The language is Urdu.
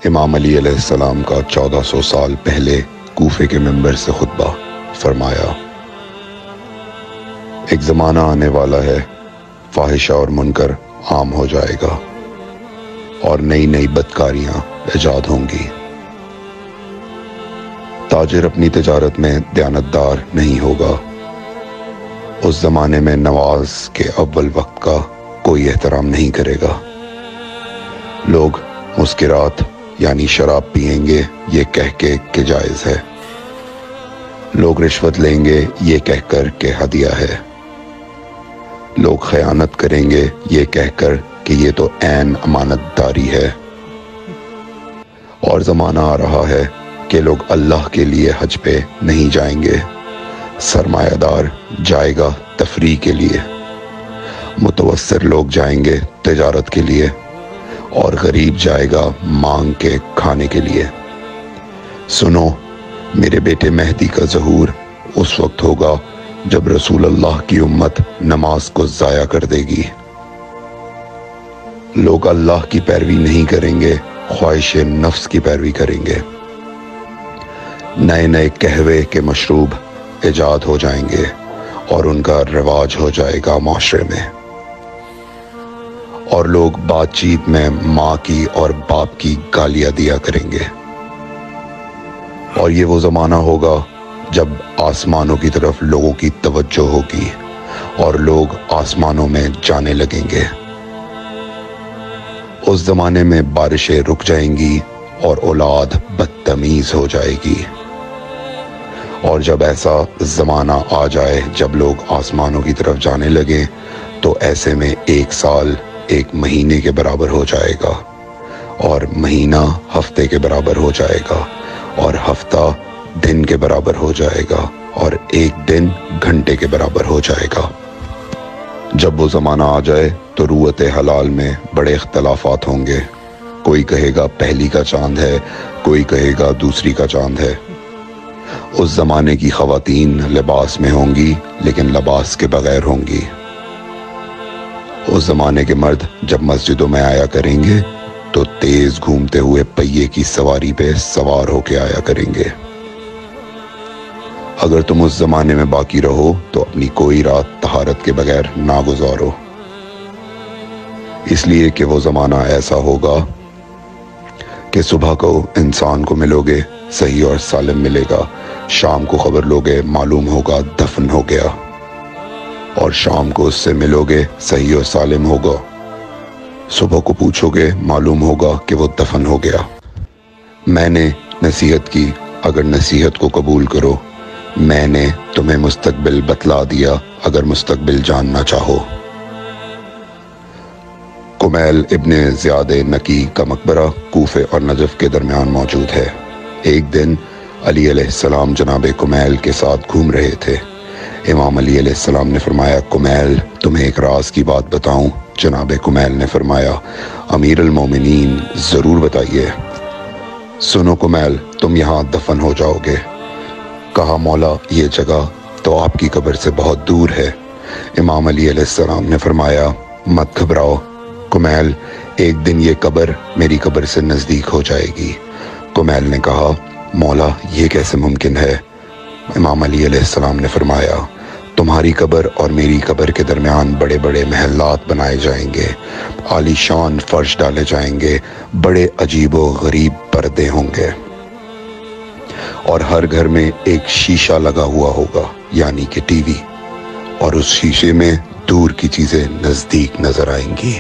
امام علی علیہ السلام کا 1400 سال پہلے کوفے کے منبر سے خطبہ فرمایا، ایک زمانہ آنے والا ہے، فاحشہ اور منکر عام ہو جائے گا اور نئی نئی بدکاریاں ایجاد ہوں گی۔ تاجر اپنی تجارت میں دیانتدار نہیں ہوگا۔ اس زمانے میں نماز کے اول وقت کا کوئی احترام نہیں کرے گا۔ لوگ مسکرات یعنی شراب پئیں گے یہ کہہ کے کہ جائز ہے۔ لوگ رشوت لیں گے یہ کہہ کر کہ ہدیہ ہے۔ لوگ خیانت کریں گے یہ کہہ کر کہ یہ تو عین امانت داری ہے۔ اور زمانہ آ رہا ہے کہ لوگ اللہ کے لیے حج پہ نہیں جائیں گے، سرمایہ دار جائے گا تفریح کے لیے، متوسط لوگ جائیں گے تجارت کے لیے، اور غریب جائے گا مانگ کے کھانے کے لیے۔ سنو، میرے بیٹے مہدی کا ظہور اس وقت ہوگا جب رسول اللہ کی امت نماز کو ضائع کر دے گی۔ لوگ اللہ کی پیروی نہیں کریں گے، خواہش نفس کی پیروی کریں گے۔ نئے نئے قہوے کے مشروب ایجاد ہو جائیں گے اور ان کا رواج ہو جائے گا معاشرے میں، اور لوگ بات چیت میں ماں کی اور باپ کی گالیاں دیا کریں گے۔ اور یہ وہ زمانہ ہوگا جب آسمانوں کی طرف لوگوں کی توجہ ہوگی اور لوگ آسمانوں میں جانے لگیں گے۔ اس زمانے میں بارشیں رک جائیں گی اور اولاد بدتمیز ہو جائے گی۔ اور جب ایسا زمانہ آ جائے جب لوگ آسمانوں کی طرف جانے لگیں تو ایسے میں 1 سال 1 مہینے کے برابر ہو جائے گا، اور مہینہ ہفتے کے برابر ہو جائے گا، اور ہفتہ دن کے برابر ہو جائے گا، اور 1 دن گھنٹے کے برابر ہو جائے گا۔ جب وہ زمانہ آ جائے تو روت حلال میں بڑے اختلافات ہوں گے۔ کوئی کہے گا پہلی کا چاند ہے، کوئی کہے گا دوسری کا چاند ہے۔ اس زمانے کی خواتین لباس میں ہوں گی لیکن لباس کے بغیر ہوں گی۔ اس زمانے کے مرد جب مسجدوں میں آیا کریں گے تو تیز گھومتے ہوئے پہیے کی سواری پہ سوار ہو کے آیا کریں گے۔ اگر تم اس زمانے میں باقی رہو تو اپنی کوئی رات طہارت کے بغیر نہ گزارو، اس لیے کہ وہ زمانہ ایسا ہوگا کہ صبح کو انسان کو ملو گے صحیح اور سالم ملے گا، شام کو خبر لوگے معلوم ہوگا دفن ہو گیا، اور شام کو اس سے ملو گے صحیح اور سالم ہوگا، صبح کو پوچھو گے معلوم ہوگا کہ وہ دفن ہو گیا۔ میں نے نصیحت کی، اگر نصیحت کو قبول کرو، میں نے تمہیں مستقبل بتلا دیا اگر مستقبل جاننا چاہو۔ کمیل ابن زیاد نکی کا مقبرہ کوفے اور نجف کے درمیان موجود ہے۔ ایک دن علی علیہ السلام جناب کمیل کے ساتھ گھوم رہے تھے۔ امام علی علیہ السلام نے فرمایا، کمیل تمہیں ایک راز کی بات بتاؤں؟ جناب کمیل نے فرمایا، امیر المومنین ضرور بتائیے۔ سنو کمیل، تم یہاں دفن ہو جاؤ گے۔ کہا، مولا یہ جگہ تو آپ کی قبر سے بہت دور ہے۔ امام علی علیہ السلام نے فرمایا، مت گھبراؤ کمیل، ایک دن یہ قبر میری قبر سے نزدیک ہو جائے گی۔ کمیل نے کہا، مولا یہ کیسے ممکن ہے؟ امام علی علیہ السلام نے فرمایا، تمہاری قبر اور میری قبر کے درمیان بڑے بڑے محلات بنائے جائیں گے، عالی شان فرش ڈالے جائیں گے، بڑے عجیب و غریب پردے ہوں گے، اور ہر گھر میں ایک شیشہ لگا ہوا ہوگا یعنی کہ ٹی وی، اور اس شیشے میں دور کی چیزیں نزدیک نظر آئیں گی۔